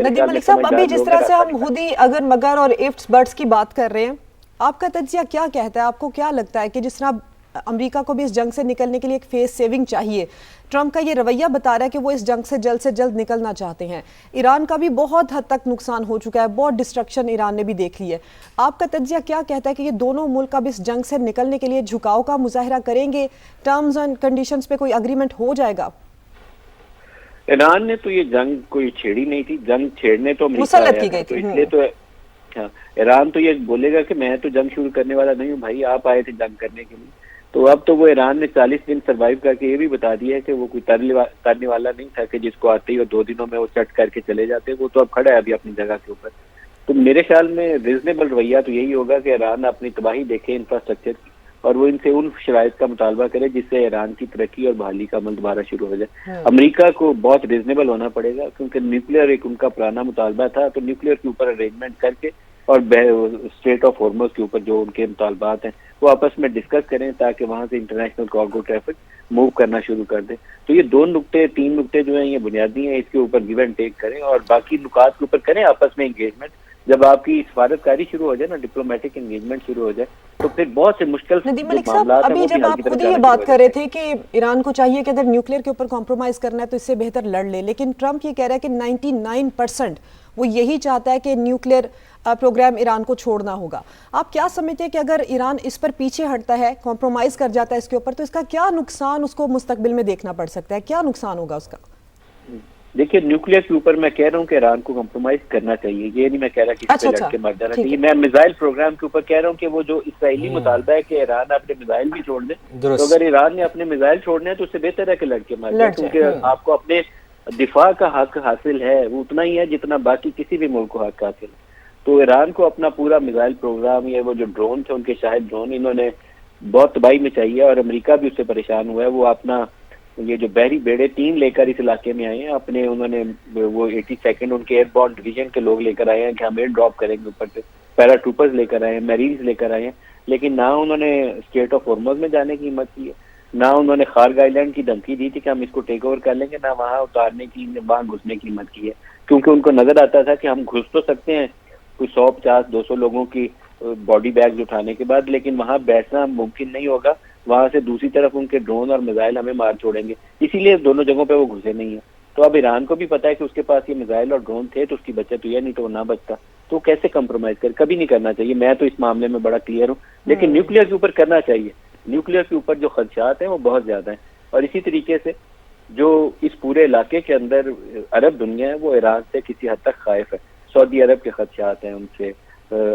नदीम मलिक साहब, अभी जिस तरह से हम हुदी, अगर, मगर और इफ्ट्स बर्ड्स की बात कर रहे हैं, आपका तज्जिया क्या कहता है? आपको क्या लगता है कि जिस तरह अमेरिका को भी इस जंग से निकलने के लिए एक फेस सेविंग चाहिए, ट्रंप का ये रवैया बता रहा है कि वो इस जंग से जल्द निकलना चाहते हैं। ईरान का भी बहुत हद तक नुकसान हो चुका है, बहुत डिस्ट्रक्शन ईरान ने भी देख ली है। आपका तज्जिया क्या कहता है कि ये दोनों मुल्क अब इस जंग से निकलने के लिए झुकाव का मुजाहरा करेंगे? टर्म्स एंड कंडीशंस पे कोई अग्रीमेंट हो जाएगा? ईरान ने तो ये जंग कोई छेड़ी नहीं थी, जंग छेड़ने तो मुसल्लत की गई तो थी। इसलिए तो हाँ, ईरान तो ये बोलेगा कि मैं तो जंग शुरू करने वाला नहीं हूँ भाई, आप आए थे जंग करने के लिए। तो अब तो वो ईरान ने 40 दिन सर्वाइव करके ये भी बता दिया है कि वो कोई तरने वाला नहीं था कि जिसको आते ही वो 2 दिनों में वो चट करके चले जाते। वो तो अब खड़ा है अभी अपनी जगह के ऊपर। तो मेरे ख्याल में रीजनेबल रवैया तो यही होगा कि ईरान अपनी तबाही देखे इंफ्रास्ट्रक्चर की, और वो इनसे उन शराइत का मुतालबा करे जिससे ईरान की तरक्की और बहाली का अमल दोबारा शुरू हो जाए। अमेरिका को बहुत रीजनेबल होना पड़ेगा, क्योंकि न्यूक्लियर एक उनका पुराना मुतालबा था। तो न्यूक्लियर के ऊपर अरेंजमेंट करके और स्ट्रेट ऑफ हॉर्मुज़ के ऊपर जो उनके मुतालबात हैं वो आपस में डिस्कस करें, ताकि वहां से इंटरनेशनल कार्गो ट्रैफिक मूव करना शुरू कर दें। तो ये 3 नुकते जो हैं ये बुनियादी हैं, इसके ऊपर गिव एंड टेक करें और बाकी नुकात के ऊपर करें आपस में इंगेजमेंट। जब आपकी सफारतकारी शुरू हो जाए ना, डिप्लोमेटिक एंगेजमेंट शुरू हो जाए, तो फिर बहुत से मुश्किल नदीम मलिक साहब, अभी जब आप खुद ये बात कर रहे थे कि ईरान को चाहिए कि अगर न्यूक्लियर के ऊपर कॉम्प्रोमाइज करना है तो इससे बेहतर लड़ ले, लेकिन ट्रंप ये कह रहा है कि 99% वो यही चाहता है कि न्यूक्लियर प्रोग्राम ईरान को छोड़ना होगा। आप क्या समझते हैं कि अगर ईरान इस पर पीछे हटता है, कॉम्प्रोमाइज कर जाता है इसके ऊपर, तो इसका क्या नुकसान उसको मुस्तकबिल में देखना पड़ सकता है? क्या नुकसान होगा उसका? देखिए, न्यूक्लियर के ऊपर मैं कह रहा हूँ कि ईरान को कॉम्प्रोमाइज करना चाहिए, ये नहीं मैं कह रहा कि इस पे लड़ के मर जाना चाहिए। मैं मिसाइल प्रोग्राम के ऊपर कह रहा हूँ कि वो जो इसराइली मुतालबा है कि ईरान अपने मिसाइल भी छोड़ दे, तो अगर ईरान ने अपने मिसाइल छोड़ने हैं तो उससे बेहतर है कि लड़ के मर जाए, क्योंकि आपको अपने दिफा का हक हासिल है, वो उतना ही है जितना बाकी किसी भी मुल्क को हक हासिल है। तो ईरान को अपना पूरा मिसाइल प्रोग्राम, ये वो जो ड्रोन थे उनके शाहिद ड्रोन, इन्होंने बहुत तबाही में चाहिए और अमेरिका भी उससे परेशान हुआ है। वो अपना ये जो बहरी बेड़े 3 लेकर इस इलाके में आए हैं अपने, उन्होंने वो 82nd उनके एयरबॉर्न डिवीजन के लोग लेकर आए हैं कि हम एयर ड्रॉप करेंगे ऊपर से, पैराट्रूपर्स लेकर आए हैं, मरीन्स लेकर आए हैं, लेकिन ना उन्होंने स्ट्रेट ऑफ हॉर्मुज़ में जाने की हिम्मत की है, ना उन्होंने खार्ग आइलैंड की धमकी दी थी कि हम इसको टेक ओवर कर लेंगे, ना वहां उतारने की, वहां घुसने की हिम्मत की है, क्योंकि उनको नजर आता था कि हम घुस तो सकते हैं कोई 100, 50, 200 लोगों की बॉडी बैग्स उठाने के बाद, लेकिन वहां बैठना मुमकिन नहीं होगा, वहां से दूसरी तरफ उनके ड्रोन और मिसाइल हमें मार छोड़ेंगे, इसीलिए दोनों जगहों पे वो घुसे नहीं है। तो अब ईरान को भी पता है कि उसके पास ये मिसाइल और ड्रोन थे तो उसकी बचत हुई है, नहीं तो वो ना बचता। तो कैसे कंप्रोमाइज कर, कभी नहीं करना चाहिए। मैं तो इस मामले में बड़ा क्लियर हूँ, लेकिन न्यूक्लियर के ऊपर करना चाहिए। न्यूक्लियर के ऊपर जो खदशात हैं वो बहुत ज्यादा हैं, और इसी तरीके से जो इस पूरे इलाके के अंदर अरब दुनिया है वो ईरान से किसी हद तक खाइफ है। सऊदी अरब के खदशात हैं उनसे,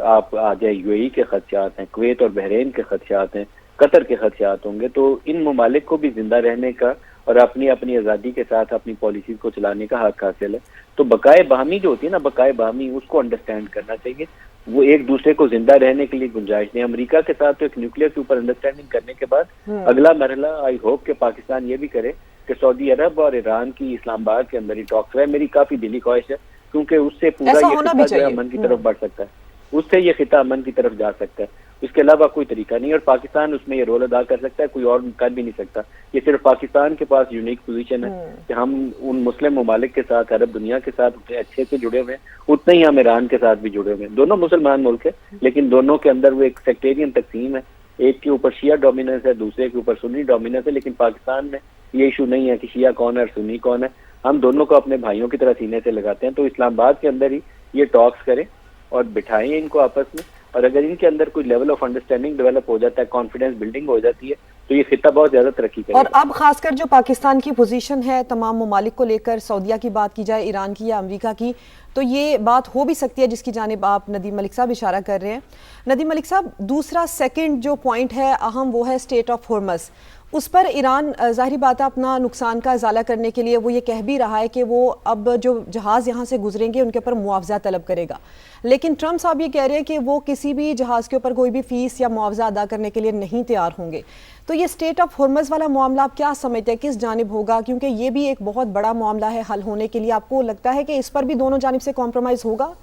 आप आ जाए यूएई के खदशात हैं, कुवैत और बहरीन के खदशात हैं, कतर के खदशात होंगे। तो इन ममालिक को भी जिंदा रहने का और अपनी अपनी आज़ादी के साथ अपनी पॉलिसी को चलाने का हक हासिल है। तो बकाए बाहमी जो होती है ना, बकाए बाहमी, उसको अंडरस्टैंड करना चाहिए। वो एक दूसरे को जिंदा रहने के लिए गुंजाइश दें। अमेरिका के साथ तो एक न्यूक्लियर के ऊपर अंडरस्टैंडिंग करने के बाद अगला मरहला आई होप कि पाकिस्तान ये भी करे कि सऊदी अरब और ईरान की इस्लामाबाद के अंदर ही टॉक्स रहे। मेरी काफी दिली ख्वाहिश है, क्योंकि उससे पूरा ये खिता जो है अमन की तरफ बढ़ सकता है, उससे ये खिता अमन की तरफ जा सकता है। इसके अलावा कोई तरीका नहीं, और पाकिस्तान उसमें ये रोल अदा कर सकता है, कोई और कर भी नहीं सकता। ये सिर्फ पाकिस्तान के पास यूनिक पोजीशन है कि हम उन मुस्लिम ममालिक के साथ, अरब दुनिया के साथ उतने अच्छे से जुड़े हुए हैं, उतने ही हम ईरान के साथ भी जुड़े हुए हैं। दोनों मुसलमान मुल्क है, लेकिन दोनों के अंदर वो एक सेक्टेरियन तकसीम है, एक के ऊपर शिया डोमिनेंस है, दूसरे के ऊपर सुन्नी डोमिनेंस है। लेकिन पाकिस्तान में ये इशू नहीं है कि शिया कौन है और सुन्नी कौन है, हम दोनों को अपने भाइयों की तरह सीने से लगाते हैं। तो इस्लामाबाद के अंदर ही ये टॉक्स करें और बिठाएं इनको आपस में, और अगर इनके अंदर कोई लेवल ऑफ अंडरस्टैंडिंग डेवलप हो जाता है, कॉन्फिडेंस बिल्डिंग हो जाती है, तो ये खिता बहुत ज्यादा तरक्की करेगा। और अब खासकर जो पाकिस्तान की पोजीशन है तमाम ममालिक को लेकर, सऊदीया की बात की जाए, ईरान की या अमेरिका की, तो ये बात हो भी सकती है जिसकी जानिब आप नदीम मलिक साहब इशारा कर रहे हैं। नदीम मलिक साहब, दूसरा सेकंड जो पॉइंट है अहम, वो है स्टेट ऑफ हॉर्मज़। उस पर ईरान ज़ाहिर बात है अपना नुकसान का इजाला करने के लिए वो ये कह भी रहा है कि वो अब जो जहाज़ यहाँ से गुजरेंगे उनके ऊपर मुआवजा तलब करेगा, लेकिन ट्रंप साहब ये कह रहे हैं कि वो किसी भी जहाज़ के ऊपर कोई भी फ़ीस या मुआवजा अदा करने के लिए नहीं तैयार होंगे। तो ये स्टेट ऑफ हॉर्मज़ वाला मामला आप क्या समझते हैं, किस जानिब होगा? क्योंकि ये भी एक बहुत बड़ा मामला है हल होने के लिए। आपको लगता है कि इस पर भी दोनों जानिब से कॉम्प्रोमाइज़ होगा?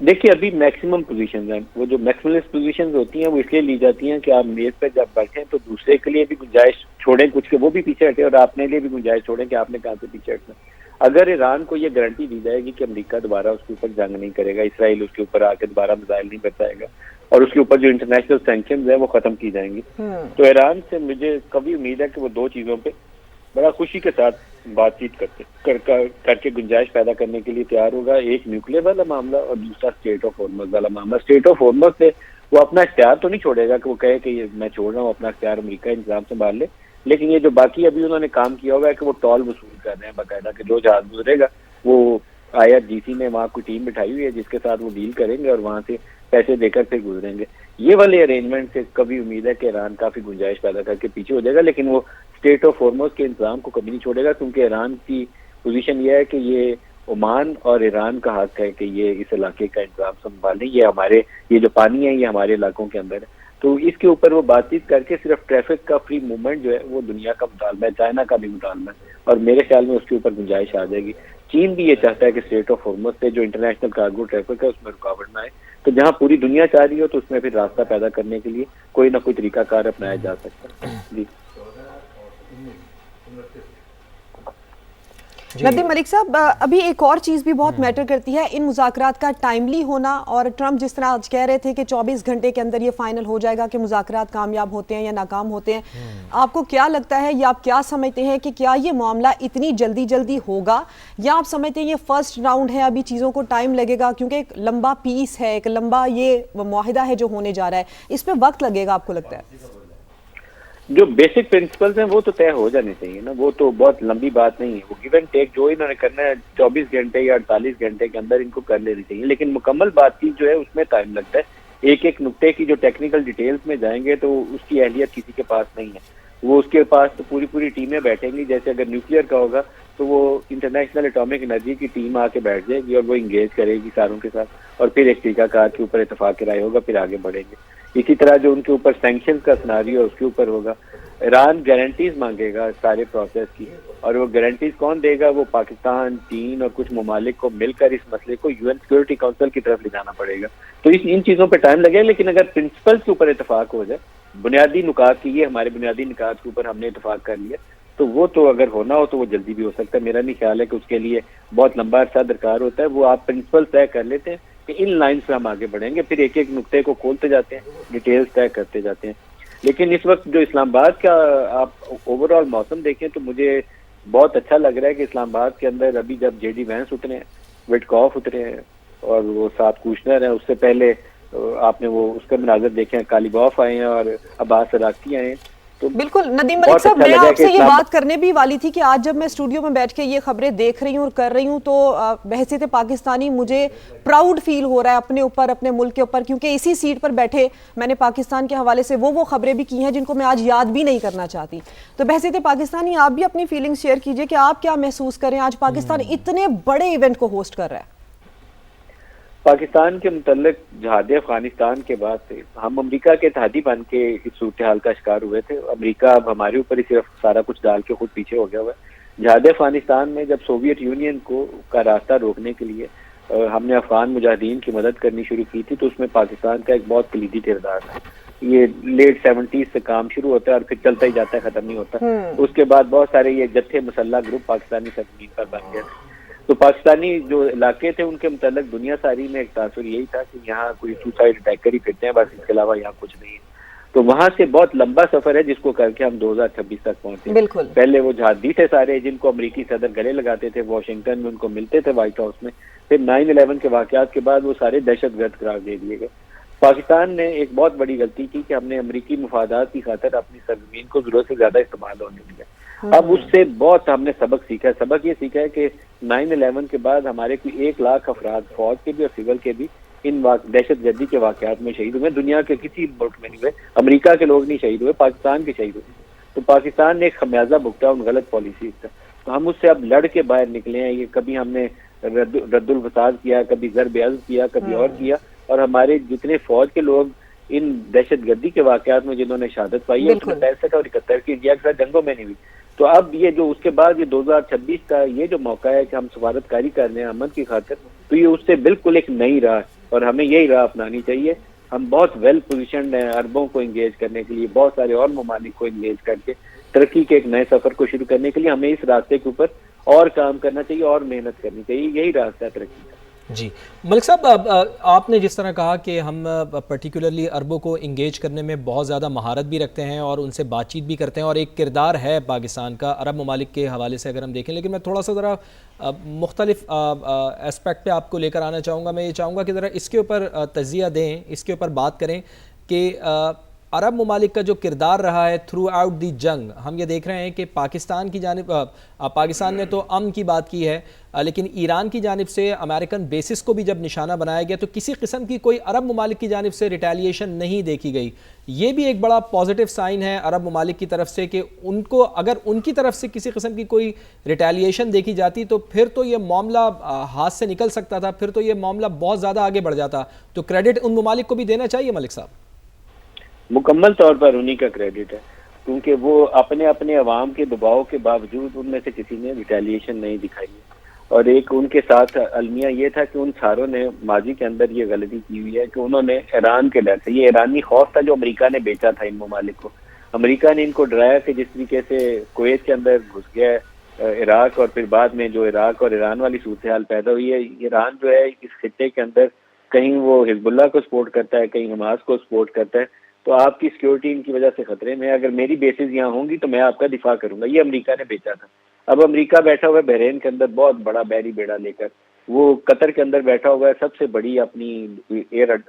देखिए, अभी मैक्सिमम पोजीशंस हैं, वो जो मैक्सिमलिस्ट पोजीशंस होती हैं वो इसलिए ली जाती हैं कि आप मेज पे जब बैठे तो दूसरे के लिए भी गुंजाइश छोड़ें कुछ के, वो भी पीछे हटे, और अपने लिए भी गुंजाइश छोड़ें कि आपने कहाँ से पीछे हटना। अगर ईरान को ये गारंटी दी जाएगी कि अमेरिका दोबारा उसके ऊपर जंग नहीं करेगा, इसराइल उसके ऊपर आकर दोबारा मिसाइल नहीं बरसाएगा और उसके ऊपर जो इंटरनेशनल सैंक्शंस है वो खत्म की जाएंगी, तो ईरान से मुझे कभी उम्मीद है कि वो दो चीजों पे बड़ा खुशी के साथ बातचीत करके गुंजाइश पैदा करने के लिए तैयार होगा। एक न्यूक्लियर वाला मामला और दूसरा स्टेट ऑफ हॉर्मज़ वाला मामला। स्टेट ऑफ हॉर्मज़ से वो अपना इख्तियार तो नहीं छोड़ेगा कि वो कहे कि ये मैं छोड़ रहा हूँ, अपना इख्तियार अमेरिका इंतजाम संभाल ले, लेकिन ये जो बाकी अभी उन्होंने काम किया होगा है कि वो टॉल वसूल कर रहे हैं बाकायदा, कि जो जहाज गुजरेगा वो IRGC ने वहाँ कोई टीम बिठाई हुई है जिसके साथ वो डील करेंगे और वहाँ से पैसे देकर फिर गुजरेंगे। ये वाले अरेंजमेंट से कभी उम्मीद है कि ईरान काफी गुंजाइश पैदा करके पीछे हो जाएगा, लेकिन वो स्टेट ऑफ हॉर्मज़ के इंतजाम को कभी नहीं छोड़ेगा, क्योंकि ईरान की पोजीशन ये है कि ये ओमान और ईरान का हक है कि ये इस इलाके का इंतजाम संभालें, ये जो पानी है ये हमारे इलाकों के अंदर है। तो इसके ऊपर वो बातचीत करके सिर्फ ट्रैफिक का फ्री मूवमेंट जो है वो दुनिया का मुतालबा है, चाइना का भी मुतालबा है, और मेरे ख्याल में उसके ऊपर गुंजाइश आ जाएगी। चीन भी ये चाहता है कि स्टेट ऑफ हॉर्मज़ से जो इंटरनेशनल कार्गो ट्रैफिक है उसमें रुकावट ना आए, तो जहाँ पूरी दुनिया चाह रही हो तो उसमें फिर रास्ता पैदा करने के लिए कोई ना कोई तरीकाकार अपनाया जा सकता है। जी नदीम मलिक साहब, अभी एक और चीज़ भी बहुत मैटर करती है, इन मुज़ाकरात का टाइमली होना, और ट्रंप जिस तरह आज कह रहे थे कि 24 घंटे के अंदर ये फाइनल हो जाएगा कि मुज़ाकरात कामयाब होते हैं या नाकाम होते हैं। आपको क्या लगता है या आप क्या समझते हैं कि क्या ये मामला इतनी जल्दी होगा, या आप समझते हैं ये फर्स्ट राउंड है, अभी चीज़ों को टाइम लगेगा, क्योंकि एक लंबा पीस है, एक लंबा ये मुआहिदा है जो होने जा रहा है, इस पर वक्त लगेगा आपको लगता है? जो बेसिक प्रिंसिपल्स हैं वो तो तय हो जाने चाहिए ना, वो तो बहुत लंबी बात नहीं है। वो गिव एंड टेक जो इन्होंने करना है 24 घंटे या 48 घंटे के अंदर इनको कर लेनी चाहिए, लेकिन मुकम्मल बातचीत जो है उसमें टाइम लगता है। एक एक नुक्ते की जो टेक्निकल डिटेल्स में जाएंगे तो उसकी अहलियत किसी के पास नहीं है, वो उसके पास तो पूरी टीमें बैठेंगी। जैसे अगर न्यूक्लियर का होगा तो वो इंटरनेशनल एटॉमिक एनर्जी की टीम आके बैठ जाएगी और वो इंगेज करेगी सारों के साथ, और फिर एक तरीकाकार के ऊपर इत्तेफाक राय होगा, फिर आगे बढ़ेंगे। इसी तरह जो उनके ऊपर सैंक्शंस का सिनेरियो है उसके ऊपर होगा। ईरान गारंटीज मांगेगा सारे प्रोसेस की, और वो गारंटीज कौन देगा? वो पाकिस्तान, चीन और कुछ ममालिक को मिलकर इस मसले को UN सिक्योरिटी काउंसिल की तरफ ले जाना पड़ेगा। तो इन चीजों पर टाइम लगेगा, लेकिन अगर प्रिंसिपल्स के ऊपर इत्तेफाक हो जाए, बुनियादी नुकात की, ये हमारे बुनियादी नुकात के ऊपर हमने इत्तेफाक कर लिया, तो वो तो अगर होना हो तो वो जल्दी भी हो सकता है। मेरा नहीं ख्याल है कि उसके लिए बहुत लंबा अरसा दरकार होता है। वो आप प्रिंसिपल तय कर लेते हैं कि इन लाइन से हम आगे बढ़ेंगे, फिर एक एक नुक्ते को खोलते जाते हैं, डिटेल्स तय करते जाते हैं। लेकिन इस वक्त जो इस्लामाबाद का आप ओवरऑल मौसम देखें तो मुझे बहुत अच्छा लग रहा है कि इस्लामाबाद के अंदर अभी जब JD वैंस उतरे हैं, विटकॉफ उतरे हैं और वो साथ कूशनर हैं, उससे पहले आपने वो उसका मनाजर देखे हैं, कालीबॉफ आए हैं और अब्बास अराकी आए हैं। तो बिल्कुल नदीम मलिक साहब, मैं आपसे ये बात करने भी वाली थी कि आज जब मैं स्टूडियो में बैठ के ये खबरें देख रही हूँ और कर रही हूँ तो बहसीत पाकिस्तानी मुझे प्राउड फील हो रहा है अपने ऊपर, अपने मुल्क के ऊपर, क्योंकि इसी सीट पर बैठे मैंने पाकिस्तान के हवाले से वो खबरें भी की हैं जिनको मैं आज याद भी नहीं करना चाहती। तो बहसीत पाकिस्तानी आप भी अपनी फीलिंग्स शेयर कीजिए कि आप क्या महसूस करें, आज पाकिस्तान इतने बड़े इवेंट को होस्ट कर रहा है। पाकिस्तान के मुतल्लिक जहाद अफगानिस्तान के बाद से हम अमेरिका के तहदी बन के इस सूरत हाल का शिकार हुए थे। अमेरिका अब हमारे ऊपर ही सिर्फ सारा कुछ डाल के खुद पीछे हो गया हुआ है। जहाद अफगानिस्तान में जब सोवियत यूनियन का रास्ता रोकने के लिए हमने अफगान मुजाहिदीन की मदद करनी शुरू की थी, तो उसमें पाकिस्तान का एक बहुत कलीदी किरदार है। ये लेट 70s से काम शुरू होता है और फिर चलता ही जाता है, खत्म नहीं होता। उसके बाद बहुत सारे ये जत्थे मुसल्ला ग्रुप पाकिस्तानी सरजमीन पर बन गए। तो पाकिस्तानी जो इलाके थे उनके मुताल्लिक दुनिया सारी में एक तासुर यही था कि यहाँ कोई सुसाइड अटैकर ही फिरते हैं, बस इसके अलावा यहाँ कुछ नहीं है। तो वहां से बहुत लंबा सफर है जिसको करके हम 2026 तक पहुंचे। पहले वो जहादी थे सारे जिनको अमेरिकी सदर गले लगाते थे, वॉशिंगटन में उनको मिलते थे, व्हाइट हाउस में। फिर 9/11 के वाकयात के बाद वो सारे दहशतगर्द करार दे दिए गए। पाकिस्तान ने एक बहुत बड़ी गलती की कि हमने अमेरिकी मुफादात की खातिर अपनी सरजमीन को जरूरत से ज्यादा इस्तेमाल होने दिया। अब उससे बहुत हमने सबक सीखा है। सबक ये सीखा है कि 9/11 के बाद हमारे कोई 1 लाख अफराद, फौज के भी और सिविल के भी, इन दहशतगर्दी के वाकयात में शहीद हुए। दुनिया के किसी मुल्क में नहीं हुए, अमेरिका के लोग नहीं शहीद हुए, पाकिस्तान के शहीद हुए। तो पाकिस्तान ने एक खमियाजा भुगता उन गलत पॉलिसी का। तो हम उससे अब लड़ के बाहर निकले हैं। ये कभी हमने रद्दुल फसाद किया, कभी ज़र्ब अज़्ज़ किया, कभी और किया, और हमारे जितने फौज के लोग इन दहशतगर्दी के वाकयात में जिन्होंने शहादत पाई है, उसमें 65 और 71 की इंडिया के साथ जंगों में नहीं हुई। तो अब ये जो उसके बाद ये 2026 का ये जो मौका है कि हम सफारतकारी कर रहे हैं अमन की खातिर, तो ये उससे बिल्कुल एक नई राह, और हमें यही राह अपनानी चाहिए। हम बहुत वेल पोजिशनड हैं अरबों को इंगेज करने के लिए, बहुत सारे और ममालिक को इंगेज करके तरक्की के एक नए सफर को शुरू करने के लिए हमें इस रास्ते के ऊपर और काम करना चाहिए और मेहनत करनी चाहिए, यही रास्ता है तरक्की का। जी मलिक साहब, आपने जिस तरह कहा कि हम पर्टिकुलरली अरबों को इंगेज करने में बहुत ज़्यादा महारत भी रखते हैं और उनसे बातचीत भी करते हैं और एक किरदार है पाकिस्तान का अरब ममालिक के हवाले से अगर हम देखें, लेकिन मैं थोड़ा सा ज़रा मुख्तलिफ एस्पेक्ट पे आपको लेकर आना चाहूँगा। मैं ये चाहूँगा कि ज़रा इसके ऊपर तज़िया दें, इसके ऊपर बात करें कि अरब ममालिक का जो किरदार रहा है थ्रू आउट दी जंग, हम ये देख रहे हैं कि पाकिस्तान की जानिब पाकिस्तान ने तो अमन की बात की है, लेकिन ईरान की जानिब से अमेरिकन बेसिस को भी जब निशाना बनाया गया तो किसी किस्म की कोई अरब ममालिक की जानिब से रिटेलिएशन नहीं देखी गई। ये भी एक बड़ा पॉजिटिव साइन है अरब ममालिक की तरफ से कि उनको अगर उनकी तरफ से किसी किस्म की कोई रिटेलिएशन देखी जाती तो फिर तो ये मामला हाथ से निकल सकता था, फिर तो ये मामला बहुत ज़्यादा आगे बढ़ जाता। तो क्रेडिट उन ममालिक को भी देना चाहिए मलिक साहब। मुकम्मल तौर पर उन्हीं का क्रेडिट है, क्योंकि वो अपने अपने अवाम के दबाव के बावजूद उनमें से किसी ने रिटेलिएशन नहीं दिखाई है। और एक उनके साथ अलमिया ये था कि उन सारों ने माजी के अंदर ये गलती की हुई है कि उन्होंने ईरान के डर से, ये ईरानी खौफ था जो अमेरिका ने बेचा था इन ममालिक को, अमेरिका ने इनको डराया कि जिस तरीके से कुवैत के अंदर घुस गया इराक और फिर बाद में जो इराक और ईरान वाली सूरत हाल पैदा हुई है, ईरान जो है इस खित्ते के अंदर कहीं वो हिजबुल्लाह को सपोर्ट करता है, कहीं हमास को सपोर्ट करता है, तो आपकी सिक्योरिटी इनकी वजह से खतरे में। अगर मेरी बेसिस यहाँ होंगी तो मैं आपका दिफा करूंगा, ये अमेरिका ने बेचा था। अब अमेरिका बैठा हुआ है बहरीन के अंदर बहुत बड़ा बैरी बेड़ा लेकर, वो कतर के अंदर बैठा हुआ है सबसे बड़ी अपनी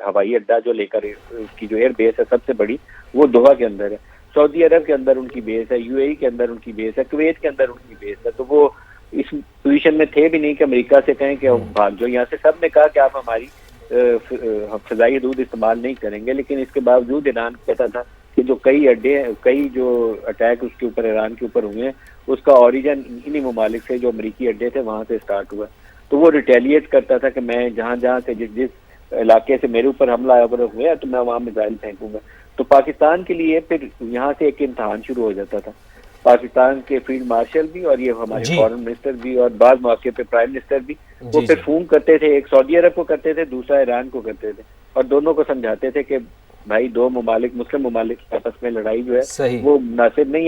हवाई अड्डा जो लेकर उसकी जो एयर बेस है सबसे बड़ी वो दोहा के अंदर है, सऊदी अरब के अंदर उनकी बेस है, यूएई के अंदर उनकी बेस है, कुवैत के अंदर उनकी बेस है। तो वो इस पोजीशन में थे भी नहीं कि अमेरिका से कहें कि भाग जाओ यहाँ से। सब ने कहा कि आप हमारी फ़िज़ाई हदूद इस्तेमाल नहीं करेंगे, लेकिन इसके बावजूद ईरान कहता था कि जो कई अड्डे कई जो अटैक उसके ऊपर ईरान के ऊपर हुए हैं उसका ओरिजिन इन्हीं ममालिक से जो अमेरिकी अड्डे थे वहां से स्टार्ट हुआ। तो वो रिटेलिएट करता था कि मैं जहां जहां से जिस जिस इलाके से मेरे ऊपर हमला अगर हुआ तो मैं वहां मिसाइल फेंकूंगा। तो पाकिस्तान के लिए फिर यहाँ से एक इम्तहान शुरू हो जाता था। पाकिस्तान के फील्ड मार्शल भी और ये हमारे फॉरेन मिनिस्टर भी और बाद मौके पे प्राइम मिनिस्टर भी वो फिर फोन करते थे, एक सऊदी अरब को करते थे, दूसरा ईरान को करते थे, और दोनों को समझाते थे कि भाई दो ममालिक मुस्लिम ममालिक आपस में लड़ाई जो है वो मुनासिब नहीं है।